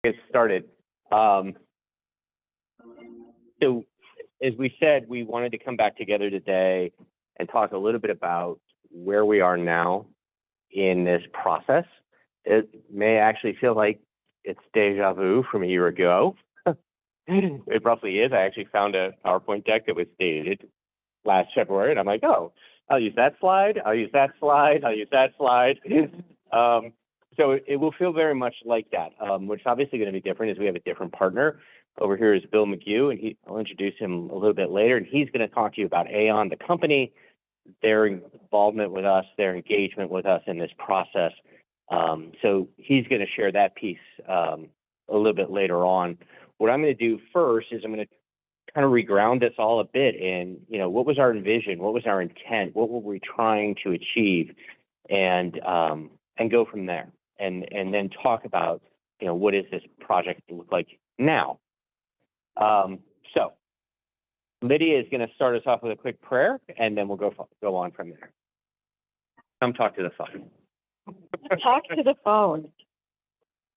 Get started. So as we said, we wanted to come back together today and talk a little bit about where we are now in this process. It may actually feel like it's deja vu from a year ago. It roughly is. I actually found a PowerPoint deck that was dated last February, and I'm like, oh, I'll use that slide, I'll use that slide, I'll use that slide. So it will feel very much like that, which is obviously going to be different as we have a different partner. Over here is Bill Mague, and I'll introduce him a little bit later, and he's going to talk to you about Aeon, the company, their involvement with us, their engagement with us in this process. So he's going to share that piece a little bit later on. What I'm going to do first is I'm going to kind of reground us all a bit in, what was our vision? What was our intent? What were we trying to achieve? And go from there. And then talk about, what does this project look like now? So Lydia is going to start us off with a quick prayer, and then we'll go on from there. Come talk to the phone. Talk to the phone.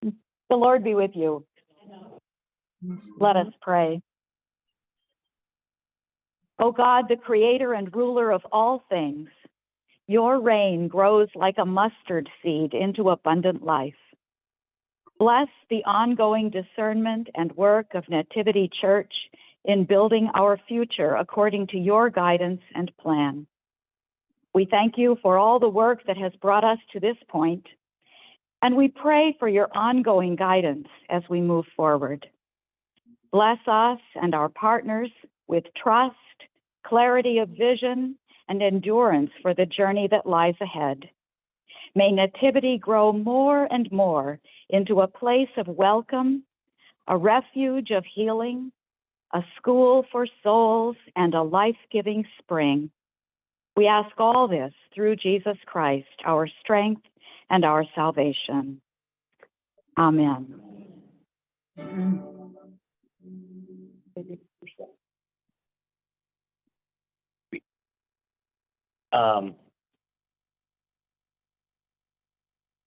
The Lord be with you. Let us pray. O God, the creator and ruler of all things, your reign grows like a mustard seed into abundant life. Bless the ongoing discernment and work of Nativity Church in building our future according to your guidance and plan. We thank you for all the work that has brought us to this point, and we pray for your ongoing guidance as we move forward. Bless us and our partners with trust, clarity of vision, and endurance for the journey that lies ahead. May Nativity grow more and more into a place of welcome, a refuge of healing, a school for souls, and a life-giving spring. We ask all this through Jesus Christ, our strength and our salvation. Amen.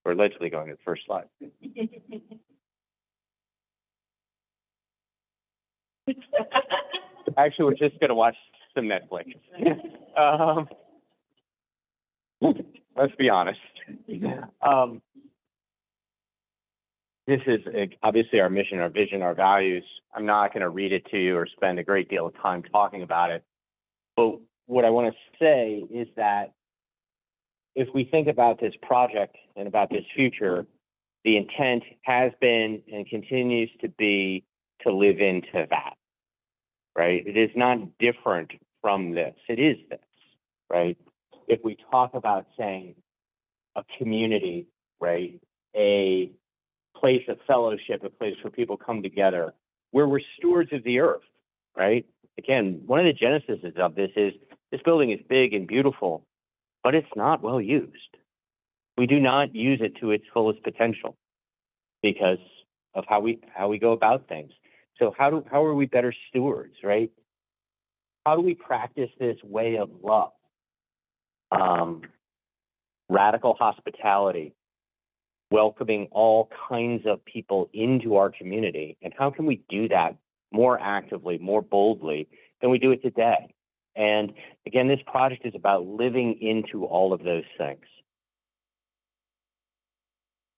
We're allegedly going to the first slide. Actually, we're just going to watch some Netflix. Let's be honest. This is obviously our mission, our vision, our values. I'm not going to read it to you or spend a great deal of time talking about it. But what I want to say is that if we think about this project and about this future, the intent has been and continues to be to live into that, right? It is not different from this. It is this, right? If we talk about saying a community, right, a place of fellowship, a place where people come together, where we're stewards of the earth, right? Again, one of the genesis of this is this building is big and beautiful, but it's not well used. We do not use it to its fullest potential because of how we go about things. So how are we better stewards, right? How do we practice this way of love? Radical hospitality, welcoming all kinds of people into our community. And how can we do that more actively, more boldly than we do it today? And again, this project is about living into all of those things.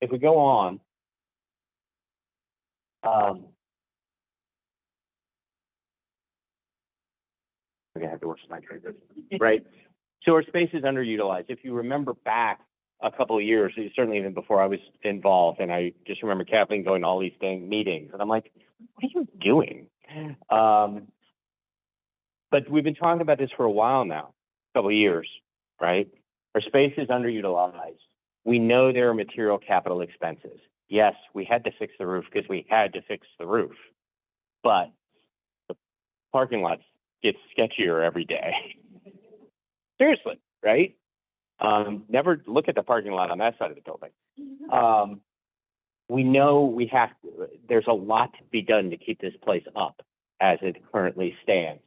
If we go on, we're going to have to work some transition, right? So our space is underutilized. If you remember back a couple of years, certainly even before I was involved, and I just remember Kathleen going to all these meetings, and I'm like, what are you doing? But we've been talking about this for a while now, a couple of years, right? Our space is underutilized. We know there are material capital expenses. Yes, we had to fix the roof because we had to fix the roof, but the parking lot gets sketchier every day. Seriously, right? Never look at the parking lot on that side of the building. We know there's a lot to be done to keep this place up as it currently stands.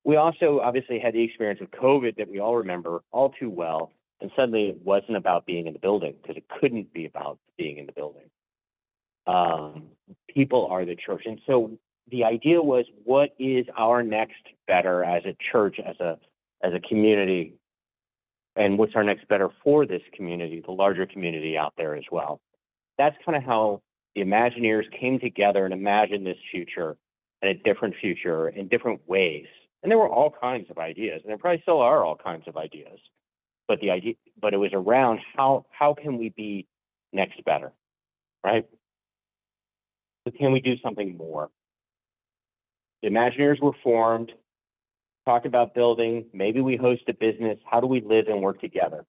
We also obviously had the experience of COVID that we all remember all too well, and suddenly it wasn't about being in the building because it couldn't be about being in the building. People are the church. And so the idea was, what is our next better as a church, as a community, and what's our next better for this community, the larger community out there as well. That's kind of how the Imagineers came together and imagined this future, and a different future in different ways. And there were all kinds of ideas, and there probably still are all kinds of ideas. But it was around how can we be next better, right? So can we do something more? The Imagineers were formed, talked about building, maybe we host a business, how do we live and work together?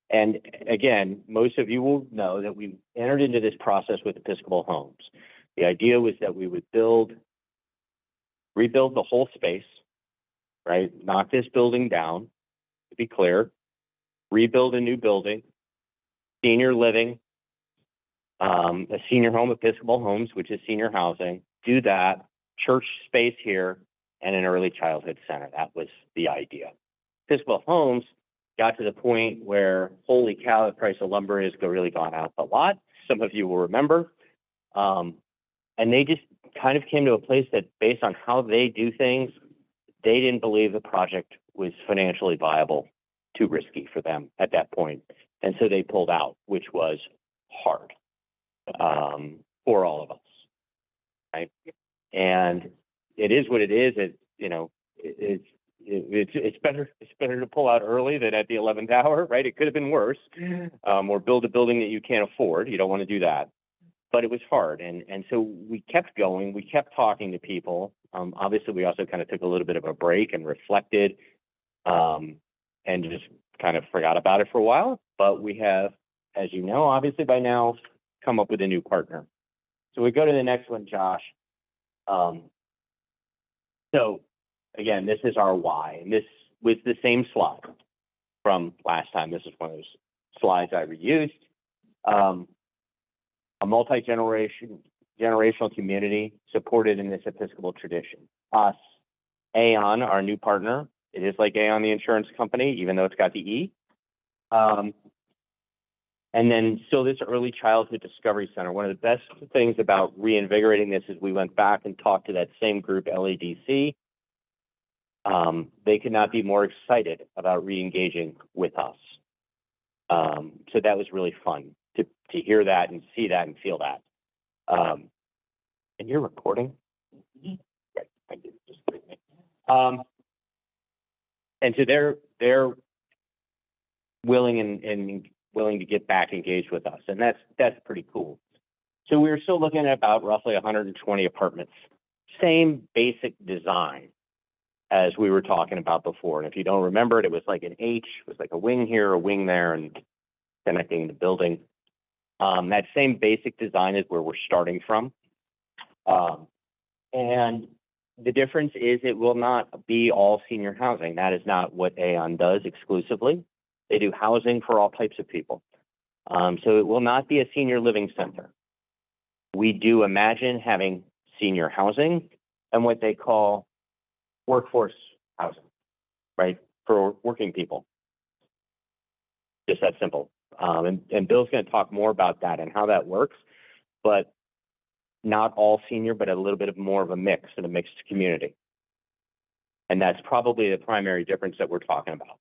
And again, most of you will know that we entered into this process with Episcopal Homes. The idea was that we would rebuild the whole space, right? Knock this building down, to be clear, rebuild a new building, senior living, a senior home, Episcopal Homes, which is senior housing, do that, church space here, and an early childhood center. That was the idea. Episcopal Homes got to the point where, holy cow, the price of lumber has really gone up a lot. Some of you will remember. And they just kind of came to a place that, based on how they do things, they didn't believe the project was financially viable, too risky for them at that point. And so they pulled out, which was hard for all of us, right? And it is what it is. It's better to pull out early than at the 11th hour, right? It could have been worse, or build a building that you can't afford. You don't want to do that. But it was hard, and so we kept going. We kept talking to people. Obviously, we also kind of took a little bit of a break and reflected, and just kind of forgot about it for a while. But we have, as you know, obviously by now, come up with a new partner. So we go to the next one, Josh. So again, this is our why, and this was the same slide from last time. This is one of those slides I reused. A multi-generational community supported in this Episcopal tradition. Us, Aeon, our new partner. It is like Aeon, the insurance company, even though it's got the E. And then still this early childhood discovery center. One of the best things about reinvigorating this is we went back and talked to that same group, LADC. They could not be more excited about re-engaging with us. So that was really fun to hear that and see that and feel that. And you're recording? Great, thank you. Just and so they're willing and willing to get back engaged with us, and that's pretty cool. So we were still looking at about roughly 120 apartments, same basic design as we were talking about before. And if you don't remember it, it was like an H, it was like a wing here, a wing there, and connecting the building. That same basic design is where we're starting from. And the difference is it will not be all senior housing. That is not what Aeon does exclusively. They do housing for all types of people. So it will not be a senior living center. We do imagine having senior housing and what they call workforce housing, right, for working people. Just that simple. And Bill's going to talk more about that and how that works, but not all senior, but a little bit of more of a mix and a mixed community. And that's probably the primary difference that we're talking about.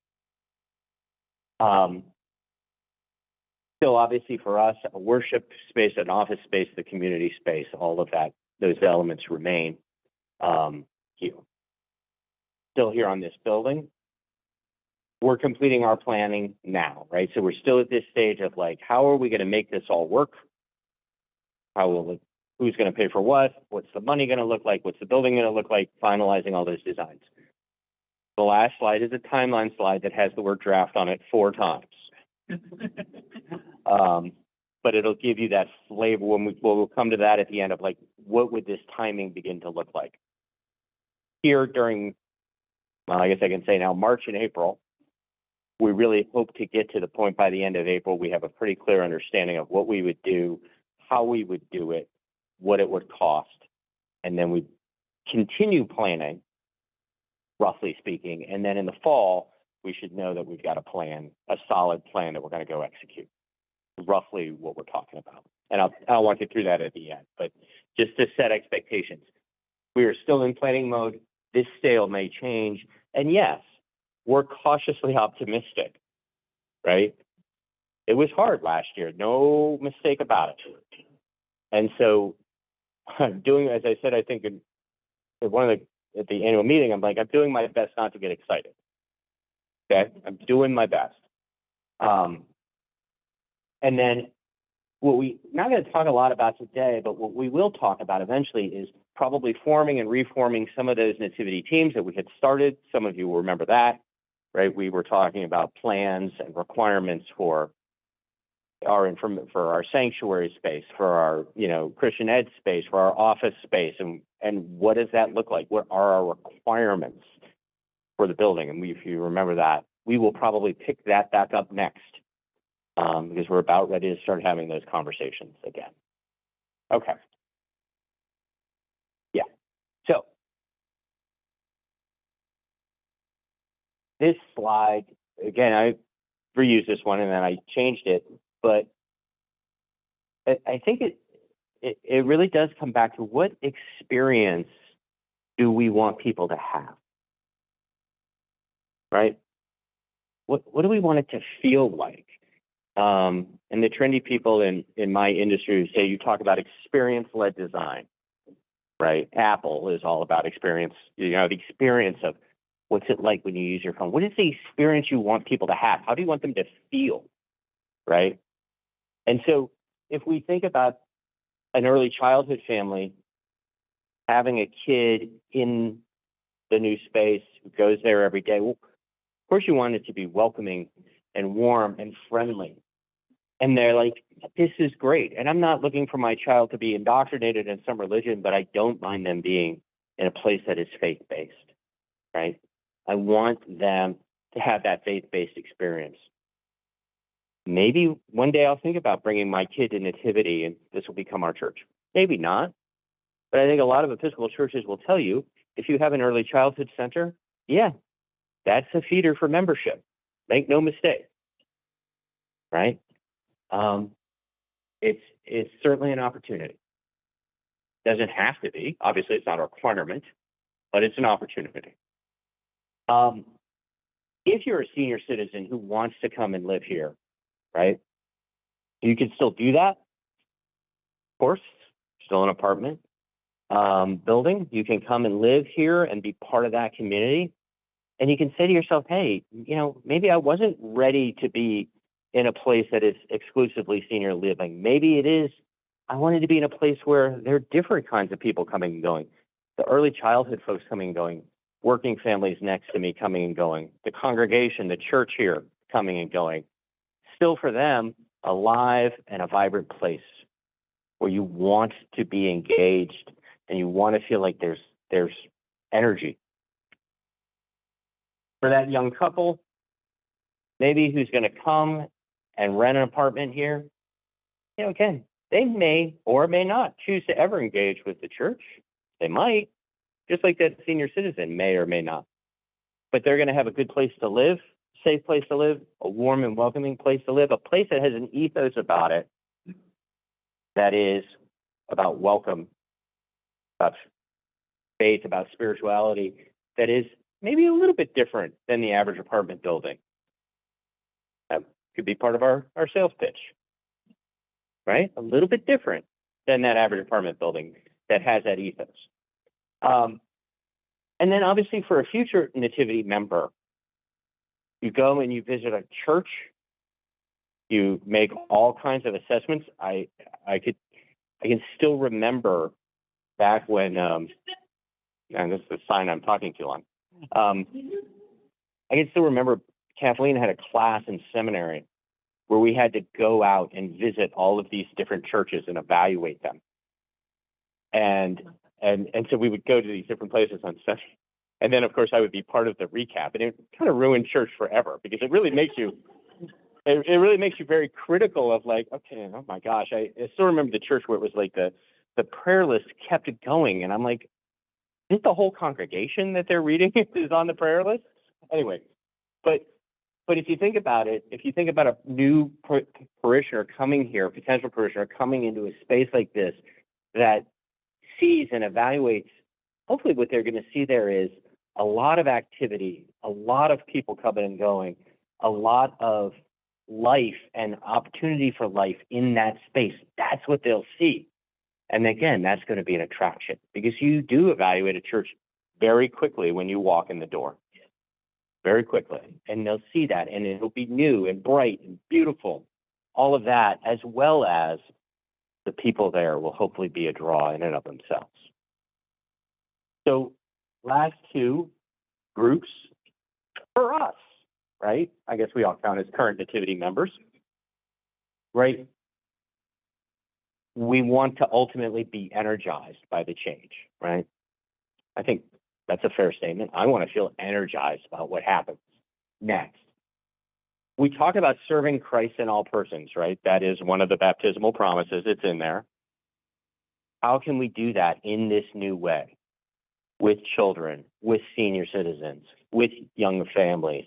Still, obviously for us, a worship space, an office space, the community space, all of that, those elements remain here. Still here on this building. We're completing our planning now, right? So we're still at this stage of like, how are we going to make this all work? Who's going to pay for what? What's the money going to look like? What's the building going to look like? Finalizing all those designs. The last slide is a timeline slide that has the word draft on it 4 times. But it'll give you that flavor when we'll come to that at the end of like, what would this timing begin to look like? Here during, well, I guess I can say now, March and April, we really hope to get to the point by the end of April, we have a pretty clear understanding of what we would do, how we would do it, what it would cost, and then we continue planning, roughly speaking, and then in the fall, we should know that we've got a plan, a solid plan that we're going to go execute. Roughly what we're talking about. and I'll walk you through that at the end. But just to set expectations, we are still in planning mode. This sale may change, and yes, we're cautiously optimistic, right? It was hard last year, no mistake about it. And so, I'm doing, as I said, I think in one of at the annual meeting, I'm doing my best not to get excited. Okay, I'm doing my best. And then what we not going to talk a lot about today, but what we will talk about eventually is probably forming and reforming some of those nativity teams that we had started. Some of you will remember that, right? We were talking about plans and requirements for our sanctuary space, for our Christian ed space, for our office space, and what does that look like? What are our requirements for the building? And if you remember that, we will probably pick that back up next. Because we're about ready to start having those conversations again. Okay. Yeah. So this slide, again, I reused this one and then I changed it, but I think it really does come back to what experience do we want people to have, right? What do we want it to feel like? And the trendy people in my industry say you talk about experience-led design, right? Apple is all about experience, the experience of what's it like when you use your phone? What is the experience you want people to have? How do you want them to feel, right? And so if we think about an early childhood family having a kid in the new space who goes there every day, well, of course you want it to be welcoming and warm and friendly. And they're like, this is great. And I'm not looking for my child to be indoctrinated in some religion, but I don't mind them being in a place that is faith-based, right? I want them to have that faith-based experience. Maybe one day I'll think about bringing my kid to Nativity and this will become our church. Maybe not. But I think a lot of Episcopal churches will tell you, if you have an early childhood center, yeah, that's a feeder for membership. Make no mistake, right? It's certainly an opportunity. Doesn't have to be. Obviously, it's not a requirement, but it's an opportunity. If you're a senior citizen who wants to come and live here, right, you can still do that. Of course, still an apartment building. You can come and live here and be part of that community. And you can say to yourself, hey, maybe I wasn't ready to be in a place that is exclusively senior living. Maybe it is, I wanted to be in a place where there are different kinds of people coming and going. The early childhood folks coming and going, working families next to me coming and going, the congregation, the church here coming and going. Still for them, a live and a vibrant place where you want to be engaged and you want to feel like there's energy. For that young couple, maybe who's going to come and rent an apartment here, again, they may or may not choose to ever engage with the church. They might, just like that senior citizen may or may not. But they're going to have a good place to live, safe place to live, a warm and welcoming place to live, a place that has an ethos about it that is about welcome, about faith, about spirituality, that is maybe a little bit different than the average apartment building. That could be part of our sales pitch, right? A little bit different than that average apartment building that has that ethos. And then obviously for a future Nativity member, you go and you visit a church, you make all kinds of assessments. I can still remember back when, and this is a sign I'm talking too long. I can still remember Kathleen had a class in seminary where we had to go out and visit all of these different churches and evaluate them. And so we would go to these different places on Sunday. And then, of course, I would be part of the recap. And it kind of ruined church forever because it really makes you, it really makes you very critical of like, okay, oh my gosh. I still remember the church where it was like the prayer list kept it going. And I'm like, is the whole congregation that they're reading is on the prayer list? Anyway, but but if you think about it, if you think about a new parishioner coming here, potential parishioner coming into a space like this that sees and evaluates, hopefully what they're going to see there is a lot of activity, a lot of people coming and going, a lot of life and opportunity for life in that space. That's what they'll see. And again, that's going to be an attraction because you do evaluate a church very quickly when you walk in the door. Very quickly. And they'll see that, and it'll be new and bright and beautiful. All of that, as well as the people there will hopefully be a draw in and of themselves. So last two groups for us, right? I guess we all count as current Nativity members, right? We want to ultimately be energized by the change, right? I think that's a fair statement. I want to feel energized about what happens next. We talk about serving Christ in all persons, right? That is one of the baptismal promises. It's in there. How can we do that in this new way? With children, with senior citizens, with young families,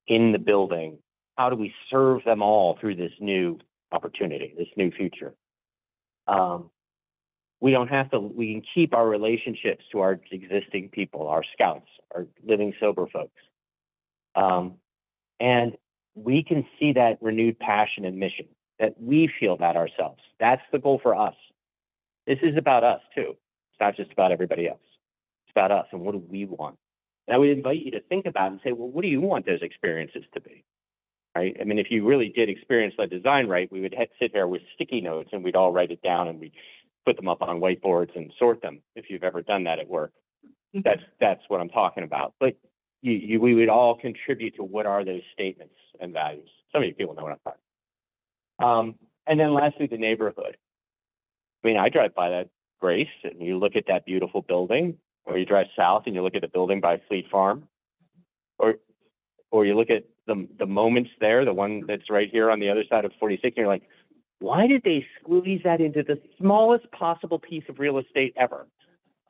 in the building? How do we serve them all through this new opportunity, this new future? We don't have to, we can keep our relationships to our existing people, our scouts, our living sober folks. And we can see that renewed passion and mission, that we feel that ourselves. That's the goal for us. This is about us too. It's not just about everybody else. It's about us and what do we want? And I would invite you to think about and say, well, what do you want those experiences to be? Right? I mean, if you really did experience-led design right, we would sit there with sticky notes and we'd all write it down and we'd put them up on whiteboards and sort them. If you've ever done that at work, that's what I'm talking about. But we would all contribute to what are those statements and values. Some of you people know what I'm talking. And then lastly, the neighborhood. I mean, I drive by that Grace and you look at that beautiful building, or you drive south and you look at the building by Fleet Farm, or you look at the Moments there, the one that's right here on the other side of 46, and you're like, why did they squeeze that into the smallest possible piece of real estate ever?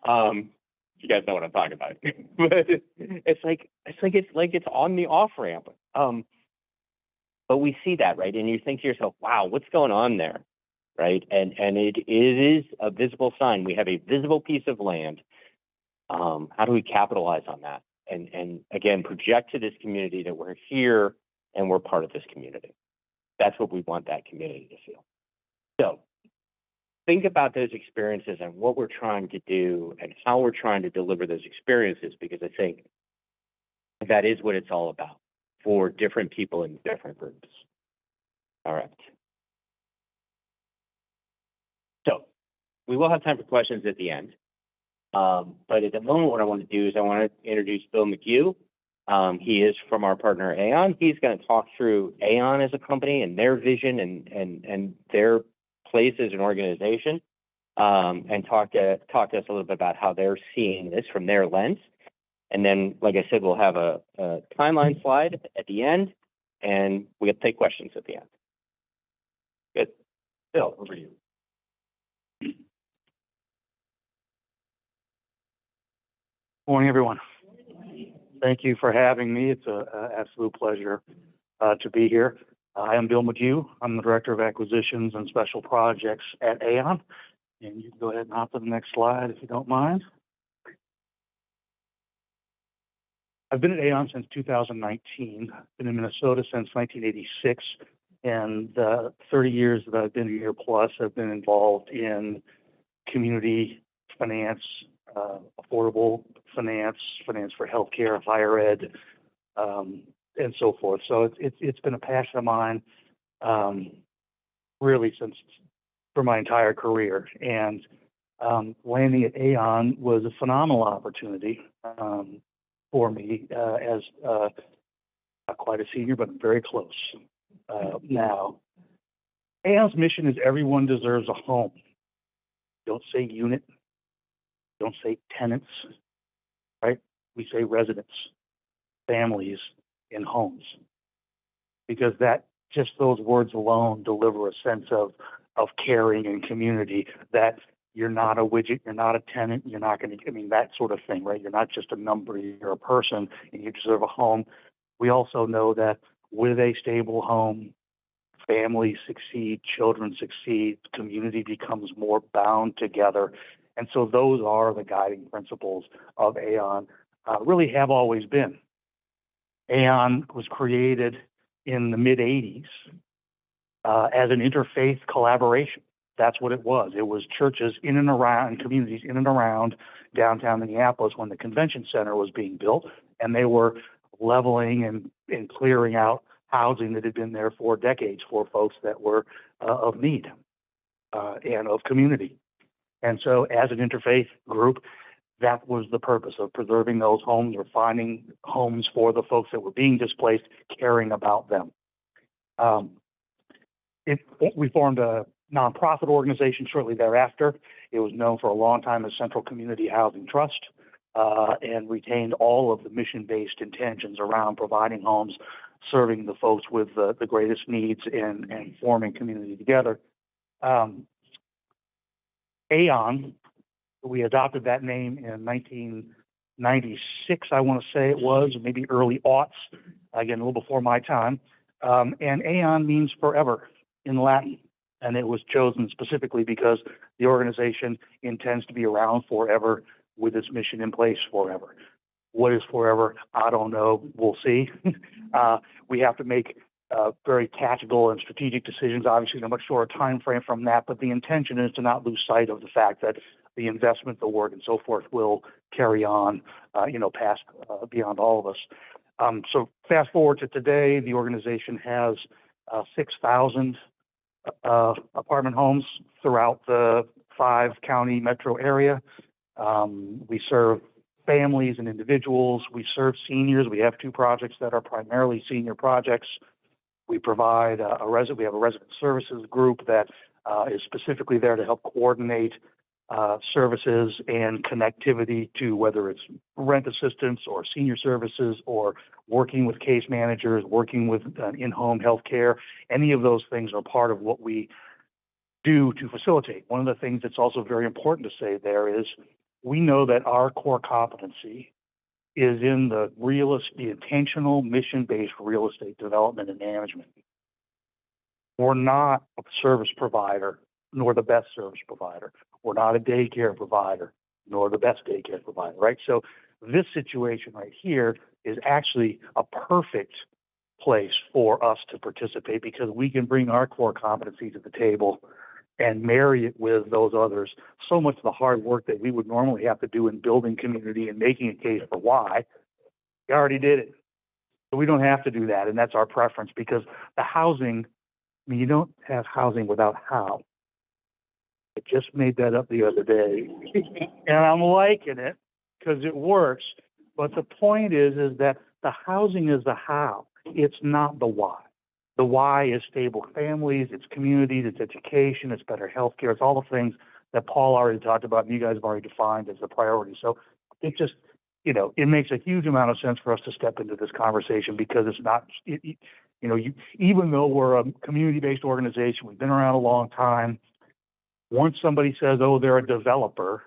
You guys know what I'm talking about. But it's like it's on the off ramp. But we see that, right? And you think to yourself, wow, what's going on there? Right? And it is a visible sign. We have a visible piece of land. How do we capitalize on that? And again, project to this community that we're here and we're part of this community. That's what we want that community to feel. So think about those experiences and what we're trying to do and how we're trying to deliver those experiences, because I think that is what it's all about for different people in different groups. All right. So we will have time for questions at the end. But at the moment, what I want to do is I want to introduce Bill Mague. He is from our partner Aeon. He's going to talk through Aeon as a company and their vision and their place as an organization, and talk to us a little bit about how they're seeing this from their lens. And then, like I said, we'll have a timeline slide at the end, and we'll take questions at the end. Good. Bill, over to you. Morning, everyone. Thank you for having me. It's an absolute pleasure to be here. I am Bill Mague. I'm the Director of Acquisitions and Special Projects at Aeon. And you can go ahead and hop to the next slide if you don't mind. I've been at Aeon since 2019. Been in Minnesota since 1986. And the 30 years that I've been here plus, I've been involved in community finance, affordable finance for healthcare, higher ed, and so forth. So it's been a passion of mine, really for my entire career. And landing at Aeon was a phenomenal opportunity for me as not quite a senior, but very close now. Aeon's mission is everyone deserves a home. Don't say unit. Don't say tenants, right? We say residents, families, in homes. Because just those words alone deliver a sense of caring and community, that you're not a widget, you're not a tenant, you're not going to, that sort of thing, right? You're not just a number, you're a person, and you deserve a home. We also know that with a stable home, families succeed, children succeed, community becomes more bound together. And so those are the guiding principles of Aeon, really have always been. Aeon was created in the mid-'80s as an interfaith collaboration. That's what it was. It was churches in and around, communities in and around downtown Minneapolis when the convention center was being built, and they were leveling and clearing out housing that had been there for decades for folks that were of need and of community. And so as an interfaith group, that was the purpose of preserving those homes or finding homes for the folks that were being displaced, caring about them. We formed a nonprofit organization shortly thereafter. It was known for a long time as Central Community Housing Trust and retained all of the mission-based intentions around providing homes, serving the folks with the greatest needs and forming community together. Aeon, we adopted that name in 1996, I want to say it was, maybe early aughts, again, a little before my time. And Aeon means forever in Latin. And it was chosen specifically because the organization intends to be around forever with its mission in place forever. What is forever? I don't know. We'll see. We have to make very tactical and strategic decisions, obviously in a much shorter time frame from that, but the intention is to not lose sight of the fact that the investment, the work, and so forth will carry on, past, beyond all of us. So fast forward to today, the organization has 6,000 apartment homes throughout the 5-county metro area. We serve families and individuals. We serve seniors. We have 2 projects that are primarily senior projects. We provide we have a resident services group that is specifically there to help coordinate services and connectivity to whether it's rent assistance or senior services or working with case managers, working with in-home health care. Any of those things are part of what we do to facilitate. One of the things that's also very important to say there is we know that our core competency is in the intentional mission-based real estate development and management. We're not a service provider, nor the best service provider. We're not a daycare provider, nor the best daycare provider, right? So this situation right here is actually a perfect place for us to participate because we can bring our core competencies to the table and marry it with those others. So much of the hard work that we would normally have to do in building community and making a case for why, we already did it. So we don't have to do that, and that's our preference because the housing, you don't have housing without how. I just made that up the other day, and I'm liking it because it works. But the point is that the housing is the how. It's not the why. The why is stable families, it's communities, it's education, it's better healthcare, it's all the things that Paul already talked about and you guys have already defined as the priority. So it just, it makes a huge amount of sense for us to step into this conversation because it's not, even though we're a community-based organization, we've been around a long time. Once somebody says, oh, they're a developer,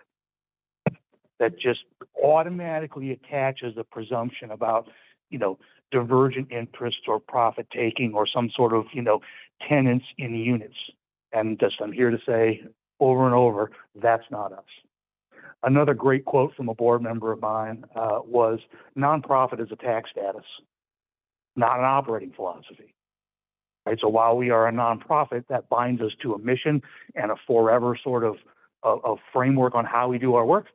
that just automatically attaches a presumption about, divergent interests or profit taking or some sort of, tenants in units. And just I'm here to say over and over, that's not us. Another great quote from a board member of mine was, nonprofit is a tax status, not an operating philosophy. Right? So while we are a nonprofit, that binds us to a mission and a forever sort of framework on how we do our work.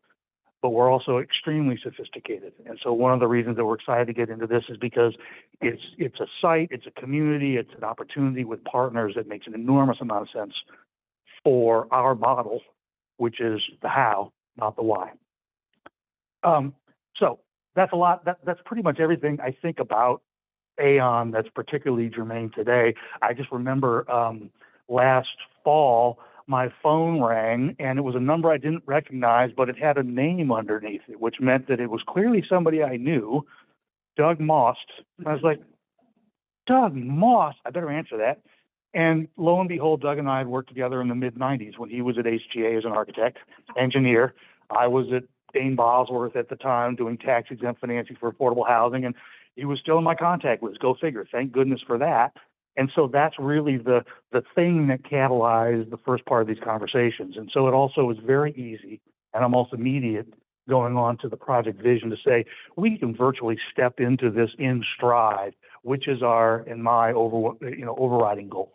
But we're also extremely sophisticated. And so one of the reasons that we're excited to get into this is because it's a site, it's a community, it's an opportunity with partners that makes an enormous amount of sense for our model, which is the how, not the why. So that's a lot. That's pretty much everything I think about Aeon that's particularly germane today. I just remember last fall, my phone rang and it was a number I didn't recognize, but it had a name underneath it, which meant that it was clearly somebody I knew, Doug Moss. I was like, Doug Moss, I better answer that. And lo and behold, Doug and I had worked together in the mid-'90s when he was at HGA as an architect, engineer. I was at Dane Bosworth at the time doing tax-exempt financing for affordable housing. And he was still in my contact list. Go figure. Thank goodness for that. And so that's really the thing that catalyzed the first part of these conversations. And so it also is very easy and almost immediate going on to the project vision to say, we can virtually step into this in stride, which is our and my overriding goal.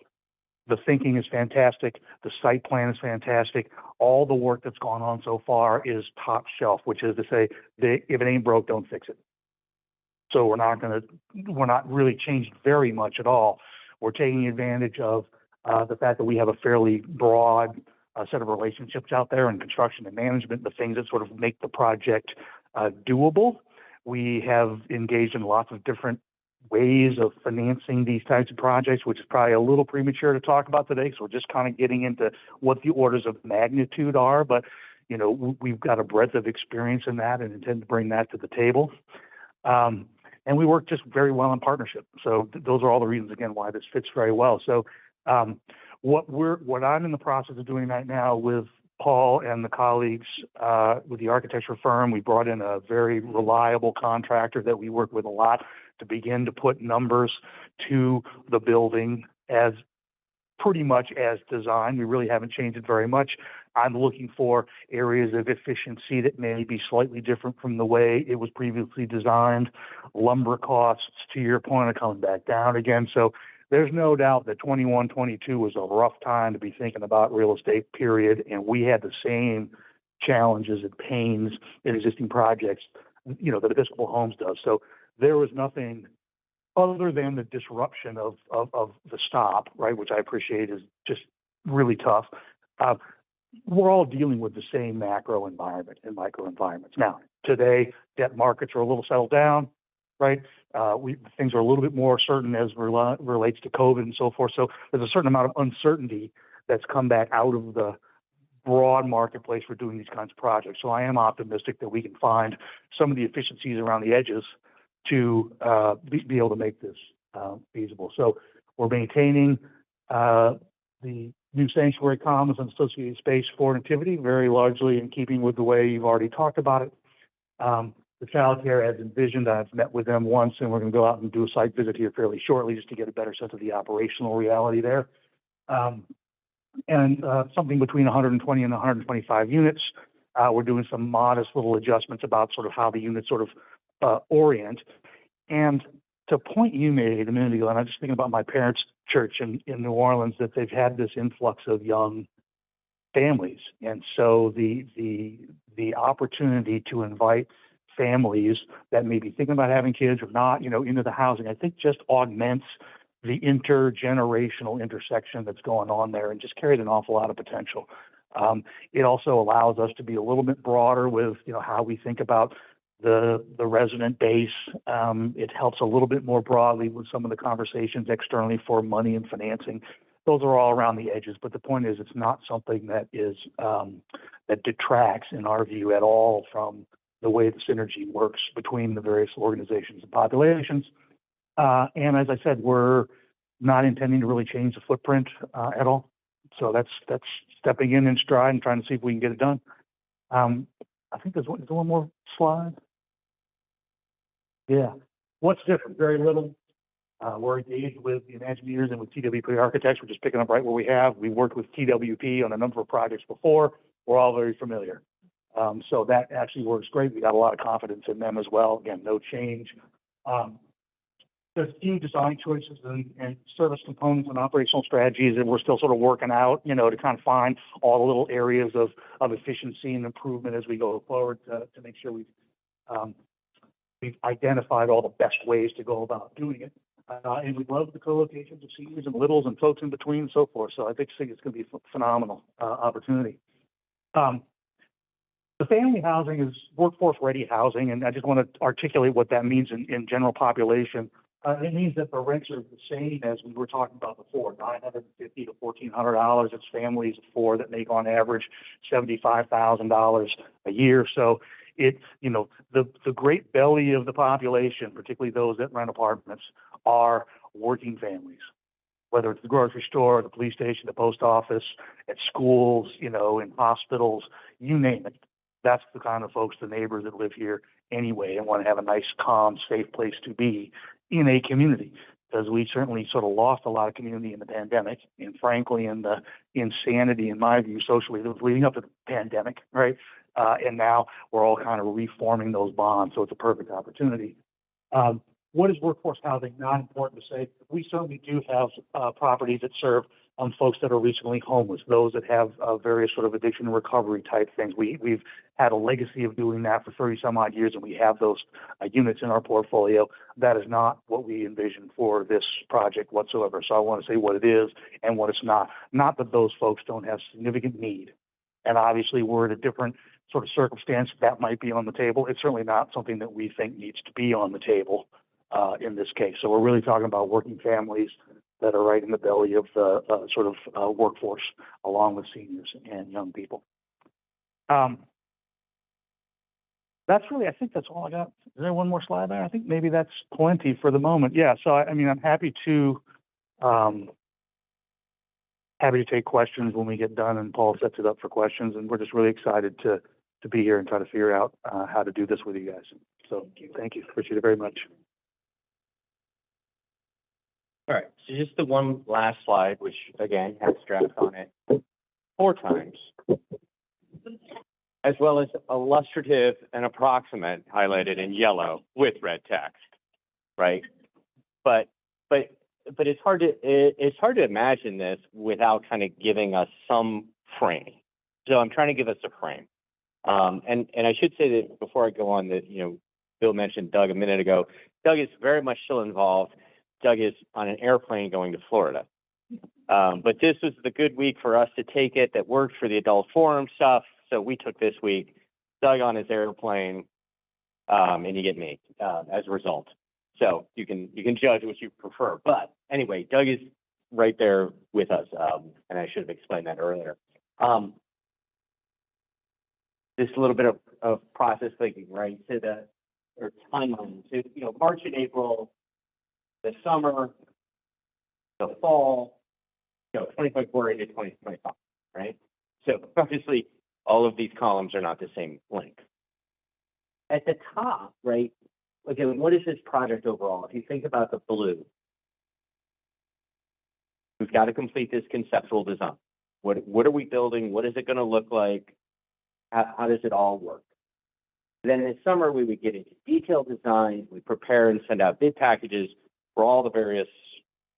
The thinking is fantastic. The site plan is fantastic. All the work that's gone on so far is top shelf, which is to say, if it ain't broke, don't fix it. So we're not really changed very much at all. We're taking advantage of the fact that we have a fairly broad set of relationships out there in construction and management, the things that sort of make the project doable. We have engaged in lots of different ways of financing these types of projects, which is probably a little premature to talk about today. So we're just kind of getting into what the orders of magnitude are, but we've got a breadth of experience in that and intend to bring that to the table. And we work just very well in partnership. So those are all the reasons, again, why this fits very well. So what I'm in the process of doing right now with Paul and the colleagues with the architecture firm, we brought in a very reliable contractor that we work with a lot to begin to put numbers to the building as pretty much as designed. We really haven't changed it very much. I'm looking for areas of efficiency that may be slightly different from the way it was previously designed. Lumber costs, to your point, are coming back down again. So there's no doubt that 21, 22 was a rough time to be thinking about real estate, period. And we had the same challenges and pains in existing projects, that Episcopal Homes does. So there was nothing other than the disruption of the stop, right, which I appreciate is just really tough. We're all dealing with the same macro environment and micro environments. Now, today, debt markets are a little settled down, right? Things are a little bit more certain as relates to COVID and so forth. So there's a certain amount of uncertainty that's come back out of the broad marketplace for doing these kinds of projects. So I am optimistic that we can find some of the efficiencies around the edges to be able to make this feasible. So we're maintaining the new sanctuary commons and associated space for Nativity, very largely in keeping with the way you've already talked about it. The child care as envisioned, I've met with them once, and we're going to go out and do a site visit here fairly shortly just to get a better sense of the operational reality there. And something between 120 and 125 units. We're doing some modest little adjustments about sort of how the units sort of orient. And to point you made a minute ago, and I'm just thinking about my parents' church in New Orleans, that they've had this influx of young families. And so the opportunity to invite families that may be thinking about having kids or not, into the housing, I think just augments the intergenerational intersection that's going on there and just carries an awful lot of potential. It also allows us to be a little bit broader with, how we think about the resident base. It helps a little bit more broadly with some of the conversations externally for money and financing. Those are all around the edges, but the point is it's not something that is that detracts, in our view, at all from the way the synergy works between the various organizations and populations. And as I said, we're not intending to really change the footprint at all. So that's stepping in stride and trying to see if we can get it done. I think there's one more slide. Yeah. What's different? Very little. We're engaged with the Imagineers and with TWP Architects. We're just picking up right where we have. We worked with TWP on a number of projects before. We're all very familiar. So that actually works great. We got a lot of confidence in them as well. Again, no change. There's a few design choices and service components and operational strategies that we're still sort of working out, to kind of find all the little areas of efficiency and improvement as we go forward to make sure we've identified all the best ways to go about doing it. And we love the co-locations of seniors and littles and folks in between and so forth. So I think it's going to be a phenomenal opportunity. The family housing is workforce-ready housing, and I just want to articulate what that means in general population. It means that the rents are the same as we were talking about before, $950 to $1,400. It's families of four that make on average $75,000 a year. So the great belly of the population, particularly those that rent apartments, are working families, whether it's the grocery store, the police station, the post office, at schools, in hospitals, you name it. that's the kind of folks, the neighbors that live here anyway, and want to have a nice, calm, safe place to be in a community. Because we certainly sort of lost a lot of community in the pandemic, and frankly, in the insanity, in my view, socially, that was leading up to the pandemic, right? And now we're all kind of reforming those bonds, so it's a perfect opportunity. What is workforce housing? Not important to say. We certainly do have properties that serve folks that are recently homeless, those that have various sort of addiction and recovery type things. We've had a legacy of doing that for 30 some odd years, and we have those units in our portfolio. That is not what we envision for this project whatsoever. So I want to say what it is and what it's not. Not that those folks don't have significant need. And obviously we're in a different sort of circumstance that might be on the table. It's certainly not something that we think needs to be on the table in this case. So we're really talking about working families that are right in the belly of the sort of workforce, along with seniors and young people. That's really, I think that's all I got. Is there one more slide there? I think maybe that's plenty for the moment. Yeah, so I mean, I'm happy to take questions when we get done, and Paul sets it up for questions, and we're just really excited to be here and try to figure out how to do this with you guys. So thank you. Appreciate it very much. All right, so just the one last slide, which again has drafts on it 4 times, as well as illustrative and approximate highlighted in yellow with red text, right? But it's hard to imagine this without kind of giving us some frame. So I'm trying to give us a frame. And I should say that before I go on, that Bill mentioned Doug a minute ago. Doug is very much still involved. Doug is on an airplane going to Florida. But this was the good week for us to take it that worked for the adult forum stuff. So we took this week, Doug on his airplane, and you get me as a result. So you can judge what you prefer. But anyway, Doug is right there with us, and I should have explained that earlier. Just a little bit of process thinking, right? So or timeline. So March and April, the summer, the fall, 2024 into 2025, right? So obviously, all of these columns are not the same length. At the top, right? Again, what is this project overall? If you think about the blue, we've got to complete this conceptual design. What are we building? What is it going to look like? How does it all work? Then this summer, we would get into detailed design. We prepare and send out bid packages for all the various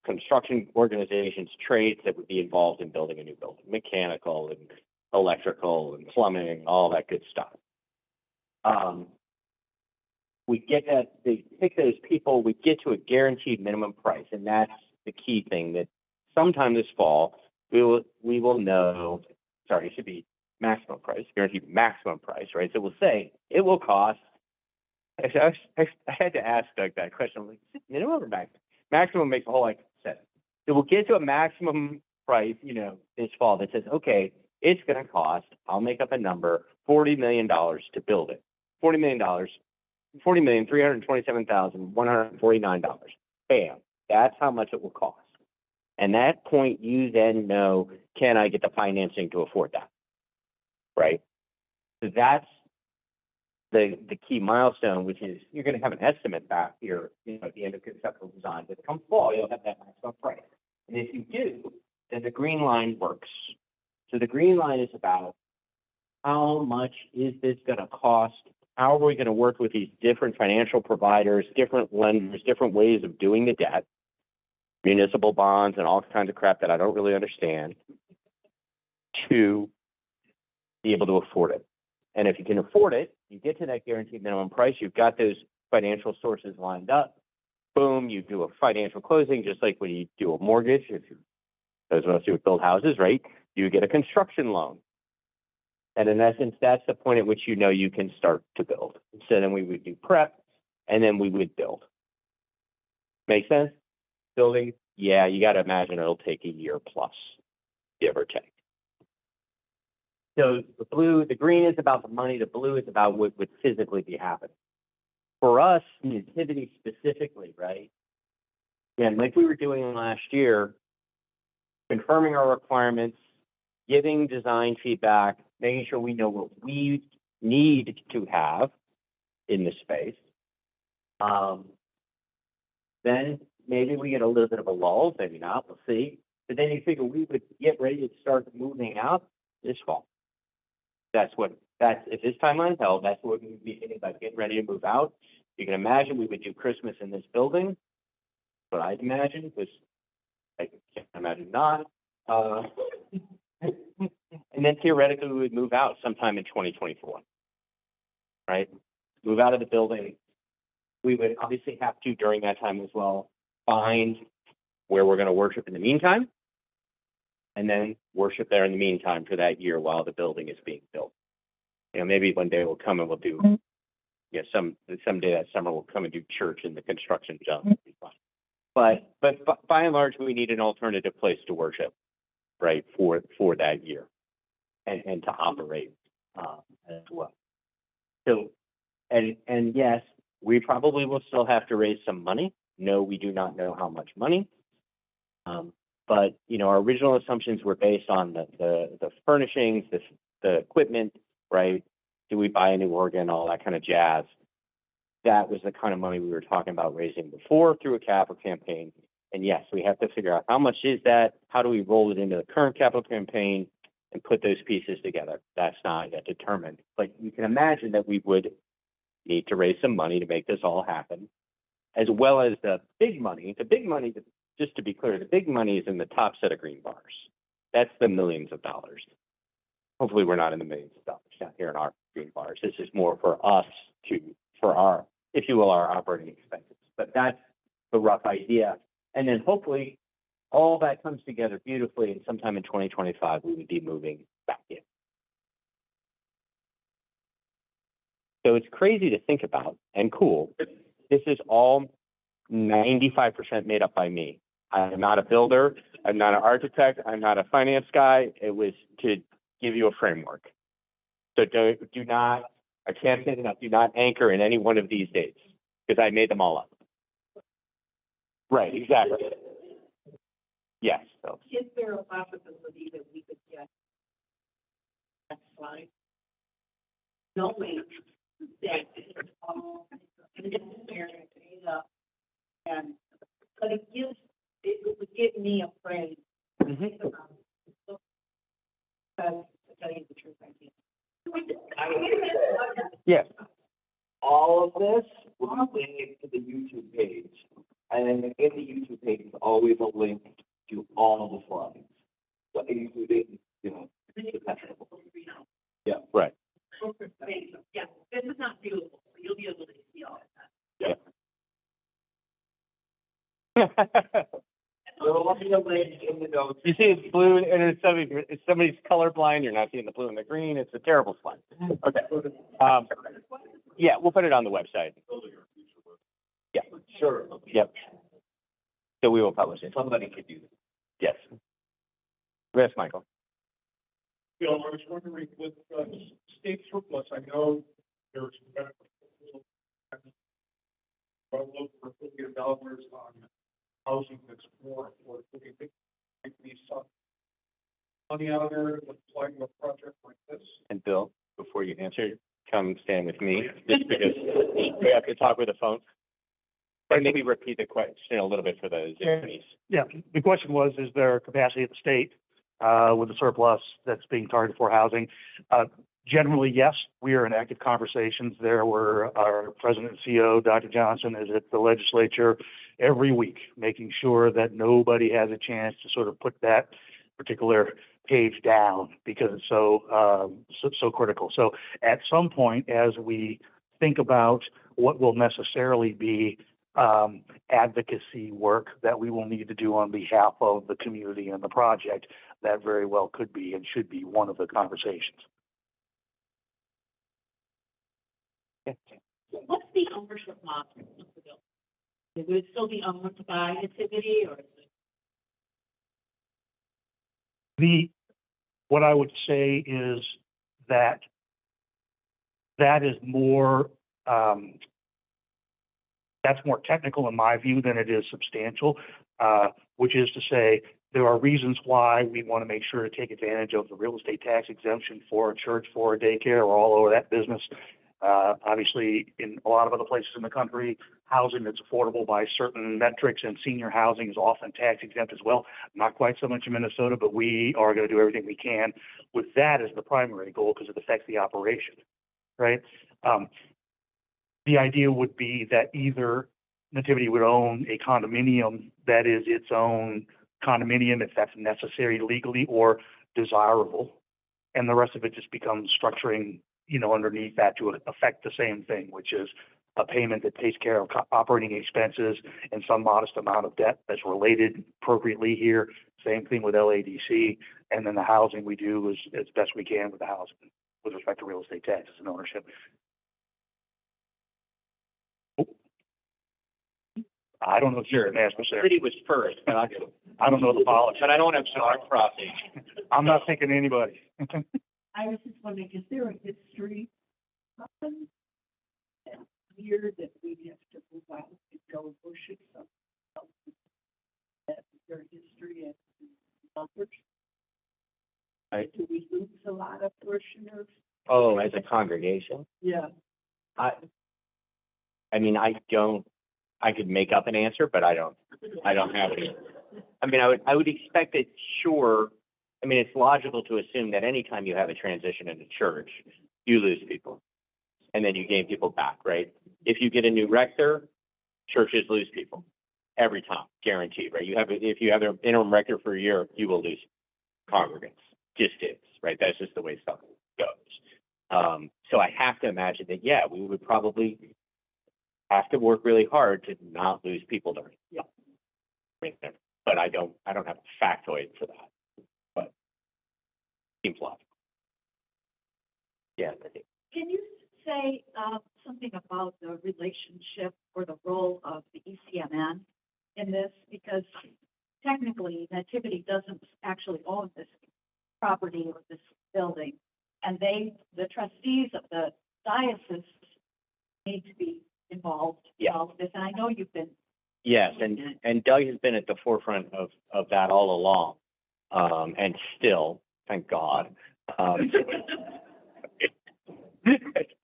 construction organizations, trades that would be involved in building a new building, mechanical and electrical and plumbing, all that good stuff. We get that, they pick those people, we get to a guaranteed minimum price, and that's the key thing, that sometime this fall, we will know, sorry, it should be maximum price, guaranteed maximum price, right? So we'll say it will cost, actually, I had to ask Doug that question. I'm like, is it minimum or maximum? Maximum makes a whole lot of sense. So we'll get to a maximum price, this fall that says, okay, it's going to cost, I'll make up a number, $40 million to build it. $40 million, $40,327,149. Bam, that's how much it will cost. And that point, you then know, can I get the financing to afford that? Right? So that's the key milestone, which is you're going to have an estimate back here, at the end of conceptual design. But come fall, you'll have that maximum price. And if you do, then the green line works. So the green line is about how much is this going to cost? How are we going to work with these different financial providers, different lenders, different ways of doing the debt, municipal bonds and all kinds of crap that I don't really understand, to be able to afford it. And if you can afford it, you get to that guaranteed minimum price, you've got those financial sources lined up, boom, you do a financial closing, just like when you do a mortgage, if you, those of us who build houses, right, you get a construction loan. And in essence, that's the point at which you can start to build. So then we would do prep, and then we would build. Make sense? Building, yeah, you got to imagine it'll take a year plus, give or take. So the green is about the money, the blue is about what would physically be happening. For us, Nativity specifically, right? Again, like we were doing last year, confirming our requirements, giving design feedback, making sure we know what we need to have in the space, then maybe we get a little bit of a lull, maybe not, we'll see. But then you figure we would get ready to start moving out this fall. If this timeline held, that's what we would be thinking about, getting ready to move out. You can imagine we would do Christmas in this building. What I'd imagine, because I can't imagine not. And then theoretically, we would move out sometime in 2024, right? Move out of the building. We would obviously have to, during that time as well, find where we're going to worship in the meantime, and then worship there in the meantime for that year while the building is being built. Maybe one day we'll come and we'll do, someday that summer we'll come and do church in the construction job. But by and large, we need an alternative place to worship, right, for that year, and to operate as well. So, and yes, we probably will still have to raise some money. No, we do not know how much money. But our original assumptions were based on the furnishings, the equipment, right? Do we buy a new organ, all that kind of jazz? That was the kind of money we were talking about raising before through a capital campaign. And yes, we have to figure out how much is that, how do we roll it into the current capital campaign and put those pieces together. That's not yet determined. But you can imagine that we would need to raise some money to make this all happen, as well as the big money. The big money, just to be clear, the big money is in the top set of green bars. That's the millions of dollars. Hopefully we're not in the millions of dollars down here in our green bars. This is more for us for our, if you will, our operating expenses. But that's the rough idea. And then hopefully all that comes together beautifully, and sometime in 2025, we would be moving back in. So it's crazy to think about and cool. This is all 95% made up by me. I'm not a builder. I'm not an architect. I'm not a finance guy. It was to give you a framework. So do not, I can't say enough, do not anchor in any one of these dates, because I made them all up. Right, exactly. Yes. So. Is there a possibility that we could get next slide? Knowing that it's all necessary data, and but it would give me a frame to think about it. To tell you the truth, I can't. Yes. All of this will be linked to the YouTube page. And then in the YouTube page is always a link to all the slides. So including, yeah, right. Yeah, this is not viewable, so you'll be able to see all of that. Yeah. You see it's blue and it's somebody's colorblind, you're not seeing the blue and the green, it's a terrible slide. Okay. Yeah, we'll put it on the website. Yeah, sure. Yep. So we will publish it. Somebody could do this. Yes. Yes, Michael. I was wondering with state surplus, I know there's well over $1 billion on housing that's more affordable. Do you think there might be some money out there to apply to a project like this? And Bill, before you answer, come stand with me, just because we have to talk with the phone. And maybe repeat the question a little bit for the Japanese. Yeah, the question was, is there capacity at the state with the surplus that's being targeted for housing? Generally, yes, we are in active conversations. There were our president and CEO, Dr. Johnson, is at the legislature every week, making sure that nobody has a chance to sort of put that particular page down because it's so critical. So at some point, as we think about what will necessarily be advocacy work that we will need to do on behalf of the community and the project, that very well could be and should be one of the conversations. What's the ownership model of the building? Would it still be owned by the city, or is it? What I would say is that is more that's more technical in my view than it is substantial, which is to say there are reasons why we want to make sure to take advantage of the real estate tax exemption for a church, for a daycare. We're all over that business. Obviously, in a lot of other places in the country, housing that's affordable by certain metrics and senior housing is often tax exempt as well. Not quite so much in Minnesota, but we are going to do everything we can with that as the primary goal because it affects the operation, right? The idea would be that either Nativity would own a condominium that is its own condominium if that's necessary legally or desirable, and the rest of it just becomes structuring, underneath that to affect the same thing, which is a payment that takes care of operating expenses and some modest amount of debt that's related appropriately here. Same thing with LADC, and then the housing we do as best we can with the housing with respect to real estate taxes and ownership. I don't know if you're an answer there. City was first, but I don't know the policy. but I don't have stock crossing. I'm not thinking anybody. I was just wondering, is there a history often here that we have to move out and go worship something else? That is their history and numbers? Do we lose a lot of parishioners? Oh, as a congregation? Yeah. I mean, I could make up an answer, but I don't have it. I mean, I would expect that, sure. I mean, it's logical to assume that anytime you have a transition in a church, you lose people, and then you gain people back, right? If you get a new rector, churches lose people every time, guaranteed, right? If you have an interim rector for a year, you will lose congregants. Just is, right? That's just the way stuff goes. So I have to imagine that, yeah, we would probably have to work really hard to not lose people during. Yeah. But I don't have a factoid for that. But seems logical. Yeah, I think. Can you say something about the relationship or the role of the ECMN in this? Because technically, Nativity doesn't actually own this property or this building, and the trustees of the diocese, need to be involved in all of this. And I know you've been. Yes, and Doug has been at the forefront of that all along, and still, thank God.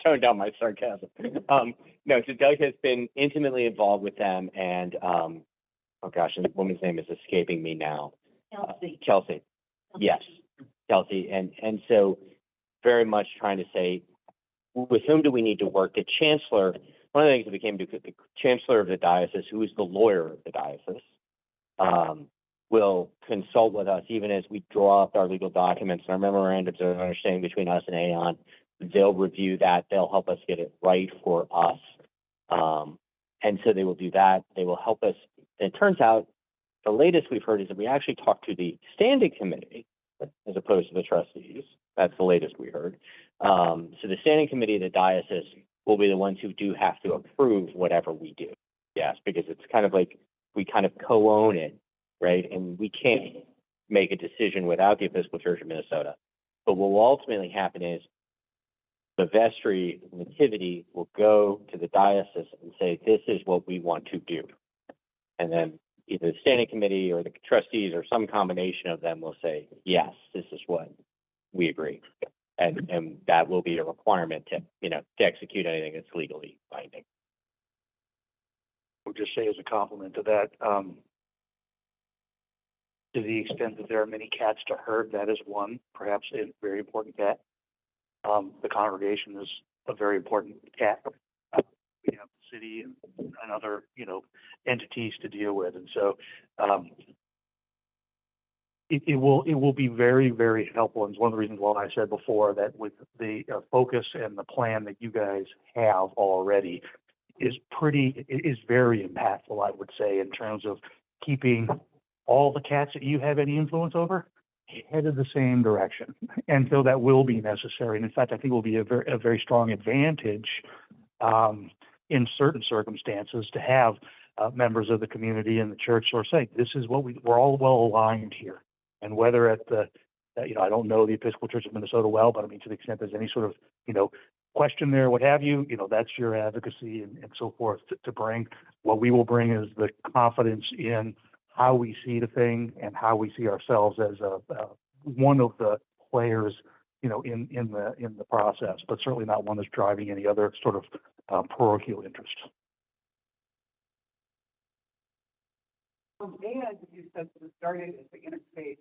Tone down my sarcasm. No, so Doug has been intimately involved with them, and oh gosh, the woman's name is escaping me now. Kelsey. Yes, Kelsey, and so very much trying to say, with whom do we need to work? The chancellor. One of the things that became the chancellor of the diocese, who is the lawyer of the diocese, will consult with us even as we draw up our legal documents and our memorandums of understanding between us and Aeon. They'll review that. They'll help us get it right for us. And so they will do that. They will help us. And it turns out the latest we've heard is that we actually talked to the standing committee as opposed to the trustees. That's the latest we heard. So the standing committee of the diocese will be the ones who do have to approve whatever we do. Yes, because it's kind of like we kind of co-own it, right? And we can't make a decision without the Episcopal Church of Minnesota. But what will ultimately happen is the vestry Nativity will go to the diocese and say, this is what we want to do. And then either the standing committee or the trustees or some combination of them will say, yes, this is what we agree. And that will be a requirement to execute anything that's legally binding. I would just say as a compliment to that, to the extent that there are many cats to herd, that is one, perhaps a very important cat. The congregation is a very important cat. We have the city and other, entities to deal with. And so it will be very, very helpful. And it's one of the reasons why I said before that with the focus and the plan that you guys have already is very impactful, I would say, in terms of keeping all the cats that you have any influence over headed the same direction. And so that will be necessary. And in fact, I think it will be a very strong advantage in certain circumstances to have members of the community and the church sort of say, this is what we're all well aligned here. And whether at the, I don't know the Episcopal Church of Minnesota well, but I mean, to the extent there's any sort of, question there, what have you, that's your advocacy and so forth to bring. What we will bring is the confidence in how we see the thing and how we see ourselves as one of the players, you know, in the process, but certainly not one that's driving any other sort of parochial interest. And you said it started as the interfaith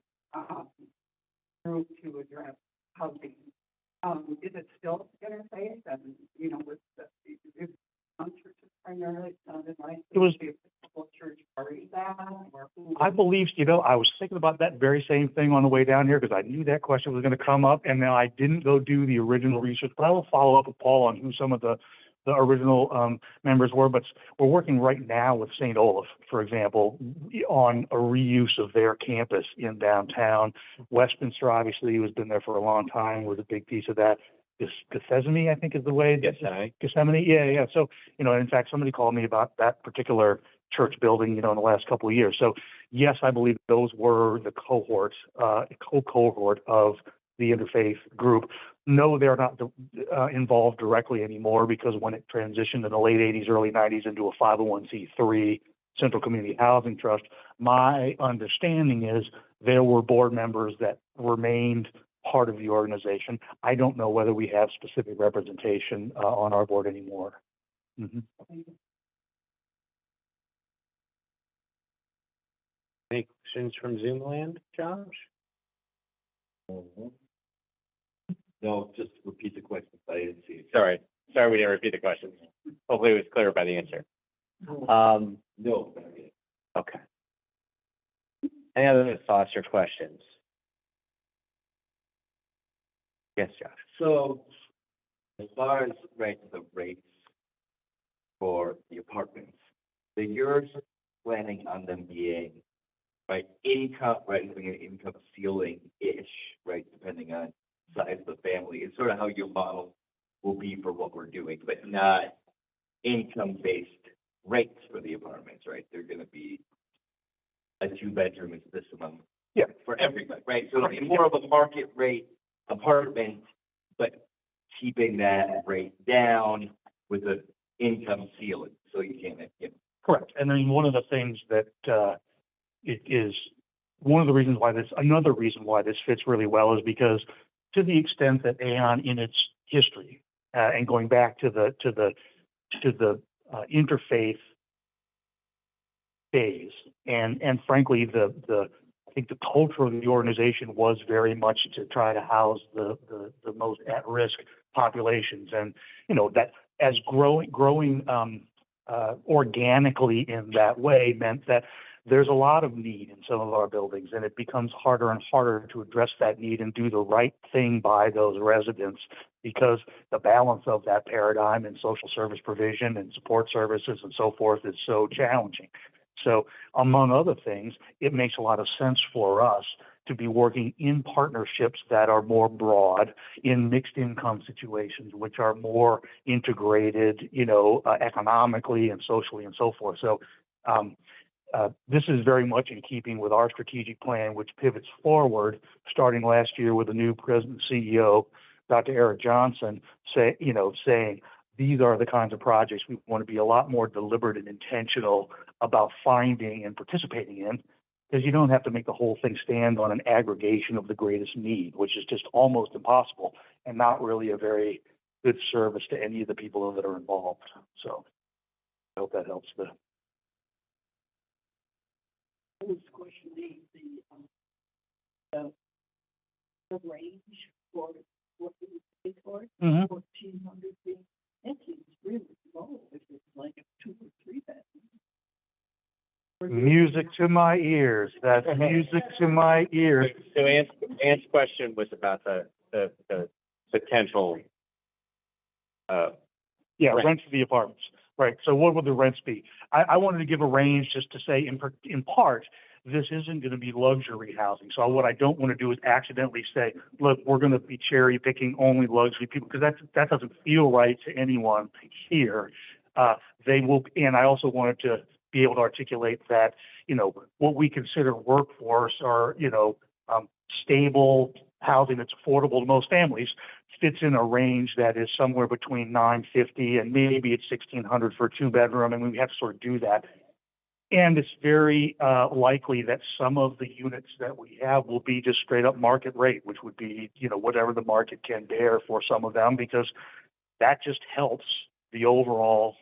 group to address housing. Is it still interfaith? And you know, with the churches primarily, it sounded like It was the Episcopal Church party that, or who? I believe, you know, I was thinking about that very same thing on the way down here because I knew that question was going to come up, and then I didn't go do the original research. But I will follow up with Paul on who some of the original members were. But we're working right now with St. Olaf, for example, on a reuse of their campus in downtown. Westminster, obviously, who has been there for a long time, was a big piece of that. Gethsemane, I think, is the way. Gethsemane, yeah. So, you know, in fact, somebody called me about that particular church building, you know, in the last couple of years. So, yes, I believe those were the cohort of the interfaith group. No, they're not involved directly anymore because when it transitioned in the late 80s, early 90s into a 501c3 Central Community Housing Trust, my understanding is there were board members that remained part of the organization. I don't know whether we have specific representation on our board anymore. Mm-hmm. Any questions from Zoom land, Josh? No, just repeat the question. I didn't see it. Sorry, we didn't repeat the question. Hopefully it was clear by the answer. No, not yet. Okay. Any other thoughts or questions? Yes, Josh. So, as far as the rates for the apartments, that you're planning on them being income, doing an income ceiling-ish, depending on size of the family. It's sort of how your model will be for what we're doing, but not income-based rates for the apartments, right? They're going to be a 2-bedroom is this amount. Yeah. For everybody, right? So it'll be more of a market rate apartment, but keeping that rate down with an income ceiling, so you can't, Correct. And then one of the things that it is one of the reasons why another reason why this fits really well is because to the extent that Aeon in its history and going back to the interfaith phase and frankly I think the culture of the organization was very much to try to house the most at-risk populations, and you know that as growing organically in that way meant that there's a lot of need in some of our buildings, and it becomes harder and harder to address that need and do the right thing by those residents because the balance of that paradigm and social service provision and support services and so forth is so challenging. So among other things, it makes a lot of sense for us to be working in partnerships that are more broad in mixed income situations, which are more integrated, you know, economically and socially and so forth. So this is very much in keeping with our strategic plan, which pivots forward, starting last year with the new president and CEO, Dr. Eric Johnson, saying these are the kinds of projects we want to be a lot more deliberate and intentional about finding and participating in, because you don't have to make the whole thing stand on an aggregation of the greatest need, which is just almost impossible and not really a very good service to any of the people that are involved. So I hope that helps. This question, the range for what we pay for it, 1,400 feet. That seems really low if it's like a 2 or 3 bedroom. Music to my ears. That's music to my ears. So Ann's question was about the potential. Rent for the apartments. Right. So what would the rents be? I wanted to give a range just to say, in part, this isn't going to be luxury housing. So what I don't want to do is accidentally say, look, we're going to be cherry picking only luxury people, because that doesn't feel right to anyone here. They will, and I also wanted to be able to articulate that, you know, what we consider workforce or, you know, stable housing that's affordable to most families fits in a range that is somewhere between $950 and maybe it's $1,600 for a 2-bedroom, and we have to sort of do that. And it's very likely that some of the units that we have will be just straight up market rate, which would be, you know, whatever the market can bear for some of them, because that just helps the overall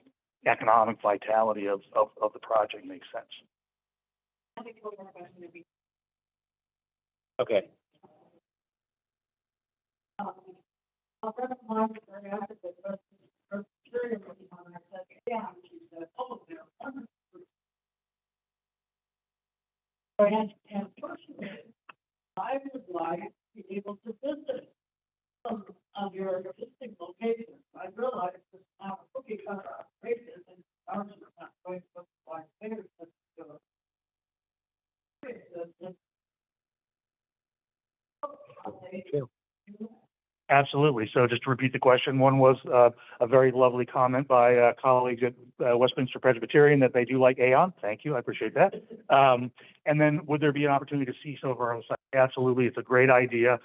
economic vitality of the project. Makes sense. I think one more question would be, Okay. I'll run a line for an after the, or curious on that second, yeah, she said, oh, they're wonderful. And personally, I would like to be able to visit some of your existing locations. I realize it's not a cookie cutter operation, and ours is not going to look like theirs, but Absolutely. So just to repeat the question, one was a very lovely comment by colleagues at Westminster Presbyterian that they do like Aeon. Thank you. I appreciate that. And then would there be an opportunity to see some of our other sites? Absolutely. It's a great idea.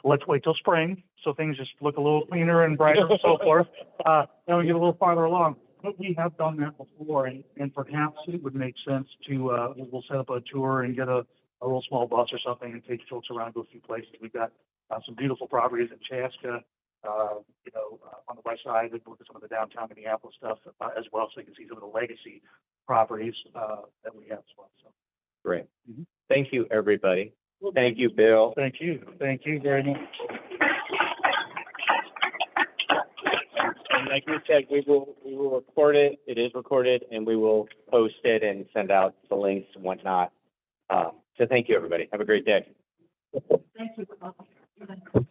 Let's wait till spring so things just look a little cleaner and brighter and so forth. Then we get a little farther along. But we have done that before, and perhaps it would make sense to, we'll set up a tour and get a little small bus or something and take folks around to a few places. We've got some beautiful properties in Chaska, you know, on the west side. We've looked at some of the downtown Minneapolis stuff as well, so you can see some of the legacy properties that we have as well. So. Great. Thank you, everybody. Thank you, Bill. Thank you. Thank you very much. And like we said, we will record it. It is recorded, and we will post it and send out the links and whatnot. So thank you, everybody. Have a great day. thank you.